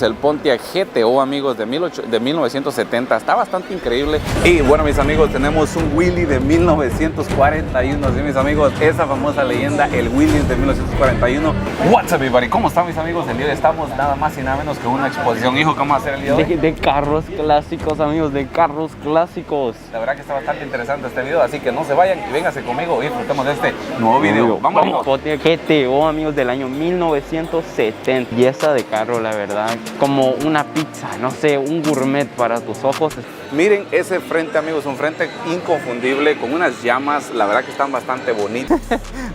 El Pontiac GTO, amigos, de 1970, está bastante increíble. Y bueno, mis amigos, tenemos un Willys de 1941, ¿sí, mis amigos? Esa famosa leyenda, el Willys de 1941. What's up, everybody? ¿Cómo están, mis amigos? El día de hoy estamos nada más y nada menos que una exposición. Hijo, ¿cómo va a ser el día de hoy? De carros clásicos, amigos, de carros clásicos. La verdad que está bastante interesante este video, así que no se vayan y vénganse conmigo y disfrutemos de este nuevo video. Vamos, amigos. Pontiac GTO, amigos, del año 1970. Pieza de carro, la verdad, como una pizza, no sé, un gourmet para tus ojos. Miren ese frente, amigos, un frente inconfundible con unas llamas, la verdad que están bastante bonitas.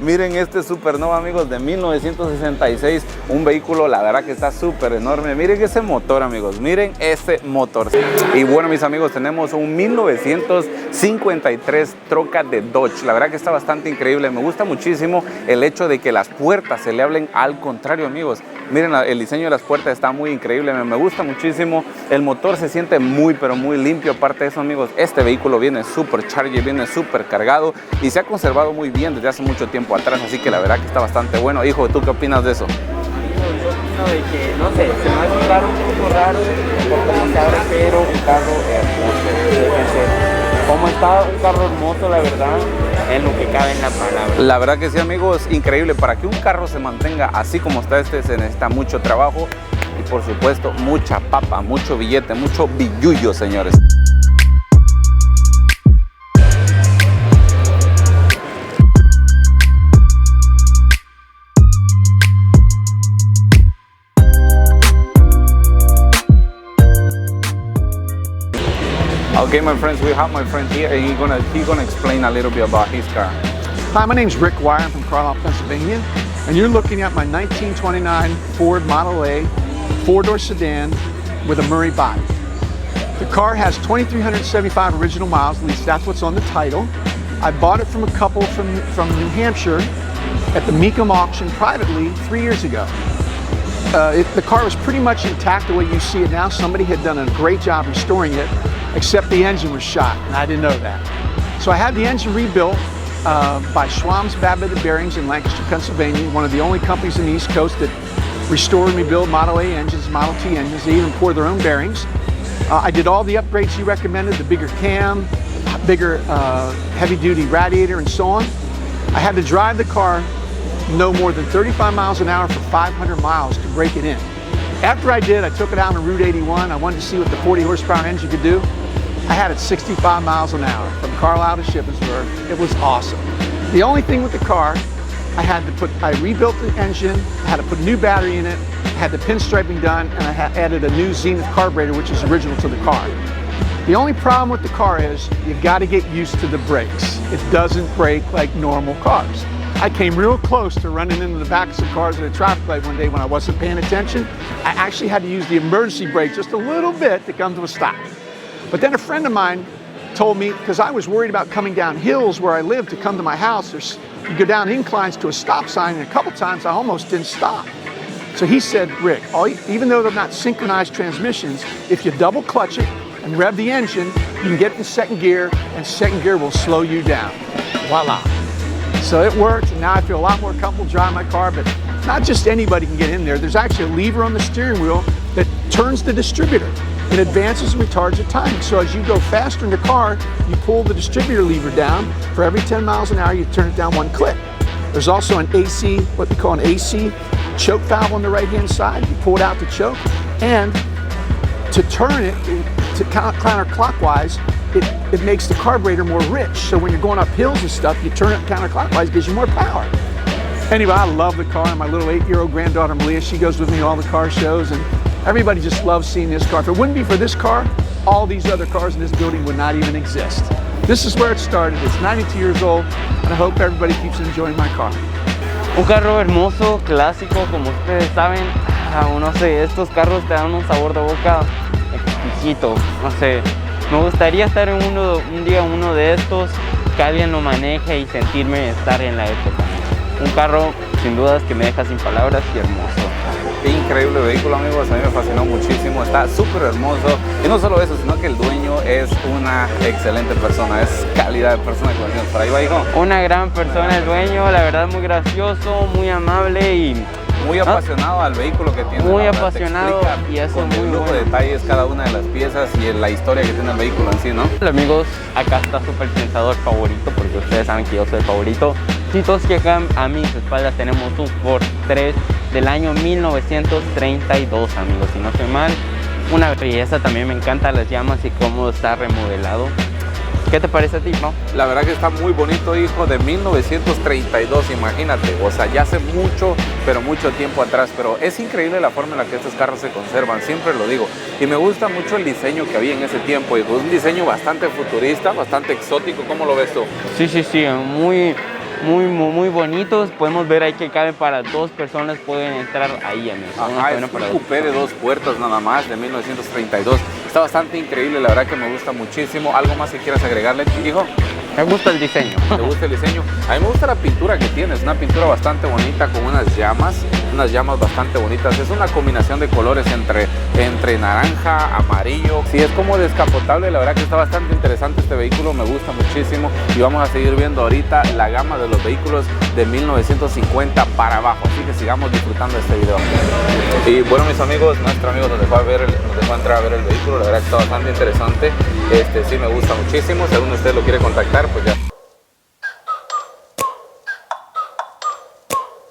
Miren este Supernova, amigos, de 1966, un vehículo, la verdad que está súper enorme. Miren ese motor, amigos, miren ese motor. Y bueno, mis amigos, tenemos un 1953 troca de Dodge, la verdad que está bastante increíble. Me gusta muchísimo el hecho de que las puertas se le hablen al contrario, amigos. Miren, el diseño de las puertas está muy increíble, me gusta muchísimo. El motor se siente muy, pero muy limpio. Aparte de eso, amigos, este vehículo viene súper charger, viene súper cargado y se ha conservado muy bien desde hace mucho tiempo atrás, así que la verdad que está bastante bueno. Hijo, ¿tú qué opinas de eso? Yo opino de que, no sé, se me va a escuchar un poco raro por cómo se abre, pero un carro hermoso. Como está un carro hermoso, la verdad, es lo que cabe en la palabra. La verdad que sí, amigos, increíble. Para que un carro se mantenga así como está este, se necesita mucho trabajo y, por supuesto, mucha papa, mucho billete, mucho billullo, señores. Okay, my friends, we have my friend here, and he's gonna explain a little bit about his car. Hi, my name's Rick Wire. I'm from Carlisle, Pennsylvania, and you're looking at my 1929 Ford Model A four-door sedan with a Murray body. The car has 2,375 original miles, at least that's what's on the title. I bought it from a couple from New Hampshire at the Mecum auction privately 3 years ago. The car was pretty much intact the way you see it now. Somebody had done a great job restoring it, except the engine was shot, and I didn't know that. So I had the engine rebuilt by Schwam's Babbitt Bearings in Lancaster, Pennsylvania, one of the only companies in the East Coast that restore and rebuild Model A engines, Model T engines. They even pour their own bearings. I did all the upgrades you recommended, the bigger cam, bigger heavy-duty radiator, and so on. I had to drive the car no more than 35 miles an hour for 500 miles to break it in. After I did, I took it out on Route 81. I wanted to see what the 40 horsepower engine could do. I had it 65 miles an hour from Carlisle to Shippensburg. It was awesome. The only thing with the car, I rebuilt the engine, I had to put a new battery in it, had the pinstriping done, and I added a new Zenith carburetor, which is original to the car. The only problem with the car is you've got to get used to the brakes. It doesn't brake like normal cars. I came real close to running into the back of some cars at a traffic light one day when I wasn't paying attention. I actually had to use the emergency brake just a little bit to come to a stop. But then a friend of mine told me, because I was worried about coming down hills where I live to come to my house, you go down inclines to a stop sign, and a couple times I almost didn't stop. So he said, Rick, even though they're not synchronized transmissions, if you double clutch it and rev the engine, you can get it in second gear, and second gear will slow you down. Voila. So it worked, and now I feel a lot more comfortable driving my car, but not just anybody can get in there. There's actually a lever on the steering wheel that turns the distributor. It advances and retards the timing. So as you go faster in the car, you pull the distributor lever down. For every 10 miles an hour, you turn it down one click. There's also an AC, what we call an AC choke valve on the right-hand side. You pull it out to choke, and to turn it to counterclockwise, it makes the carburetor more rich. So when you're going up hills and stuff, you turn it counterclockwise, gives you more power. Anyway, I love the car. My little 8-year-old granddaughter, Malia, she goes with me to all the car shows, and everybody just loves seeing this car. If it wouldn't be for this car, all these other cars in this building would not even exist. This is where it started. It's 92 years old, and I hope everybody keeps enjoying my car. Un carro hermoso, clásico, como ustedes saben. No sé, estos carros te dan un sabor de boca exquisito, no sé. Me gustaría estar en un día uno de estos, que alguien lo maneje y sentirme estar en la época. Un carro, sin dudas, que me deja sin palabras y hermoso. Increíble vehículo, amigos, a mí me fascinó muchísimo, está súper hermoso. Y no solo eso, sino que el dueño es una excelente persona, es calidad de persona que venimos. ¿Por ahí va, hijo? Una gran persona el dueño, la verdad muy gracioso, muy amable y Muy apasionado al vehículo que tiene. Muy la verdad, apasionado, y eso con es muy el lujo bueno. de detalles cada una de las piezas y la historia que tiene el vehículo en sí, ¿no? Hola amigos, acá está su personalizador favorito, porque ustedes saben que yo soy el favorito. Y todos que acá a mis espaldas tenemos un Ford 3 del año 1932, amigos, si no estoy mal. Una belleza, también me encantan las llamas y cómo está remodelado. ¿Qué te parece a ti, no? La verdad que está muy bonito, hijo, de 1932, imagínate. O sea, ya hace mucho, pero mucho tiempo atrás. Pero es increíble la forma en la que estos carros se conservan, siempre lo digo. Y me gusta mucho el diseño que había en ese tiempo, hijo. Un diseño bastante futurista, bastante exótico. ¿Cómo lo ves tú? Sí, muy bonitos. Podemos ver ahí que cabe para 2 personas, pueden entrar ahí, amigos. Ajá, es un coupé de 2 puertas nada más, de 1932. Está bastante increíble, la verdad que me gusta muchísimo. ¿Algo más que quieras agregarle, hijo? Me gusta el diseño. ¿Te gusta el diseño? A mí me gusta la pintura que tienes, una pintura bastante bonita con unas llamas bastante bonitas. Es una combinación de colores entre naranja, amarillo. Sí, es como descapotable, la verdad que está bastante interesante este vehículo, me gusta muchísimo. Y vamos a seguir viendo ahorita la gama de los vehículos de 1950 para abajo. Así que sigamos disfrutando de este video. Y bueno, mis amigos, nuestro amigo nos dejó entrar a ver el vehículo, la verdad que está bastante interesante. Sí me gusta muchísimo, si alguno de ustedes lo quiere contactar, pues ya.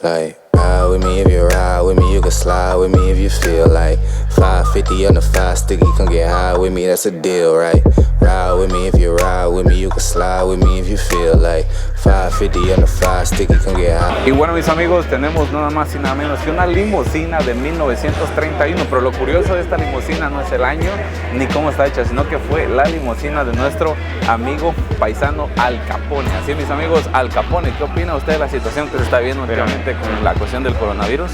Like, ride with me if you ride with me, you can slide with me if you feel like 550 on the 5 sticky, come get high with me, that's a deal, right? Ride with me if you ride with me, you can slide with me if you feel like 550 on the 5 sticky, come get high. Y bueno, mis amigos, tenemos nada más y nada menos que una limusina de 1931, pero lo curioso de esta limusina no es el año ni cómo está hecha, sino que fue la limusina de nuestro amigo paisano Al Capone. Así, mis amigos, Al Capone, ¿qué opina usted de la situación que se está viendo últimamente con la cuestión del coronavirus?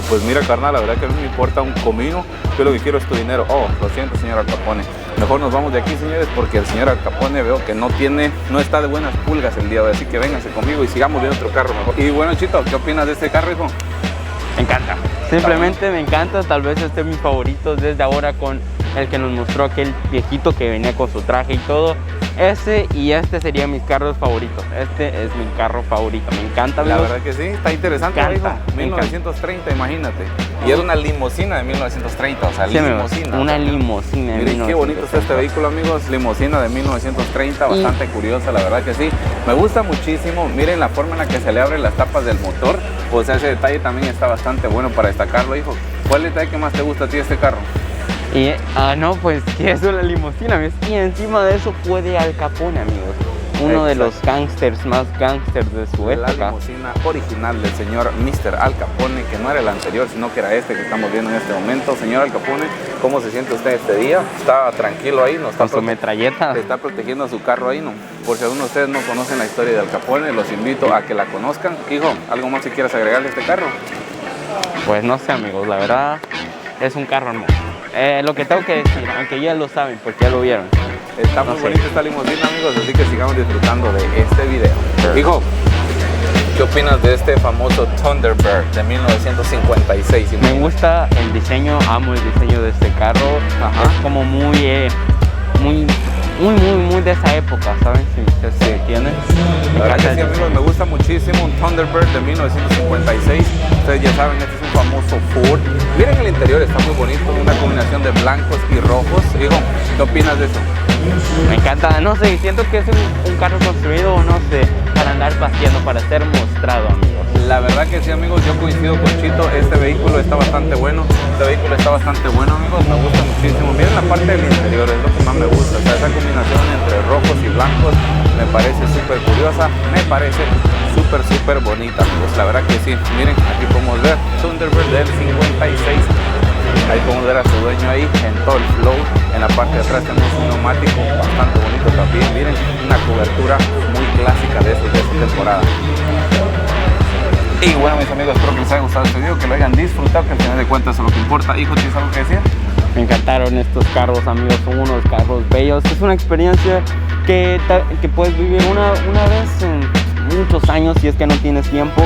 Pues mira, carnal, la verdad que a mí me importa un comino, yo lo que quiero es tu dinero. Oh, lo siento, señor Al Capone. Mejor nos vamos de aquí, señores, porque el señor Al Capone veo que no está de buenas pulgas el día de hoy, así que vénganse conmigo y sigamos viendo otro carro mejor. Y bueno, Chito, ¿qué opinas de este carro, hijo? Me encanta. Simplemente me encanta, tal vez este es mi favorito desde ahora, con el que nos mostró aquel viejito que venía con su traje y todo. Ese y este serían mis carros favoritos. Este es mi carro favorito, me encanta. La verdad que sí, está interesante, me encanta, hijo. 1930, imagínate. Y era una limusina de 1930, o sea, sí, limusina. Una limusina de Miren qué bonito está este vehículo, amigos. Limusina de 1930, bastante curiosa, la verdad que sí. Me gusta muchísimo. Miren la forma en la que se le abren las tapas del motor. O sea, ese detalle también está bastante bueno para destacarlo, hijo. ¿Cuál detalle que más te gusta a ti de este carro? Y, no, pues que eso es la limusina, amigos. Y encima de eso fue de Al Capone, amigos. Uno de los gangsters más gangsters de su época. La limusina original del señor Mr. Al Capone, que no era el anterior, sino que era este que estamos viendo en este momento. Señor Al Capone, ¿cómo se siente usted este día? ¿Está tranquilo ahí? ¿No está con su metralleta? ¿Está protegiendo su carro ahí, no? Por si alguno de ustedes no conocen la historia de Al Capone, los invito a que la conozcan. Hijo, ¿algo más que quieras agregarle a este carro? Pues no sé, amigos, la verdad es un carro hermoso. Lo que tengo que decir, aunque ya lo saben porque ya lo vieron. Está muy bonita esta limusina, amigos, así que sigamos disfrutando de este video. Hijo, ¿qué opinas de este famoso Thunderbird de 1956? Me gusta el diseño, amo el diseño de este carro. Ajá. Es como muy de esa época, ¿saben? Si ustedes se entienden. La verdad que sí, amigos, me gusta muchísimo un Thunderbird de 1956. Ustedes ya saben, este es un famoso Ford. Miren el interior, está muy bonito, una combinación de blancos y rojos. Hijo, ¿qué opinas de eso? Me encanta, no sé, siento que es un carro construido, no sé, para andar paseando, para ser mostrado, amigos. La verdad que sí, amigos, yo coincido con Chito, este vehículo está bastante bueno. Amigos, me gusta muchísimo. Miren la parte del interior, es lo que más me gusta. O sea, esa combinación entre rojos y blancos me parece súper curiosa, me parece súper bonita, amigos. La verdad que sí, miren, aquí podemos ver Thunderbird del 56. Ahí podemos ver a su dueño ahí en todo el flow. En la parte de atrás tenemos un neumático bastante bonito también. Miren, una cobertura muy clásica de esta temporada. Y bueno, mis amigos, espero que les haya gustado este video, que lo hayan disfrutado, que al final de cuentas eso es lo que importa. Hijo, ¿tienes algo que decir? Me encantaron estos carros, amigos, son unos carros bellos. Es una experiencia que puedes vivir una vez en muchos años, si es que no tienes tiempo.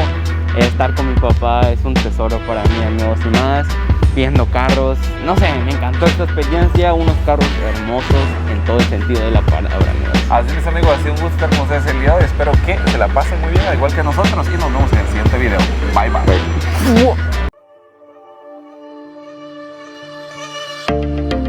Estar con mi papá es un tesoro para mí, amigos, y más viendo carros. No sé, me encantó esta experiencia, unos carros hermosos en todo el sentido de la palabra, amigos. Así es, amigos, ha sido un gusto estar con ustedes el día de hoy. Espero que se la pasen muy bien, al igual que nosotros, y nos vemos en el siguiente video. Bye, bye. Adios.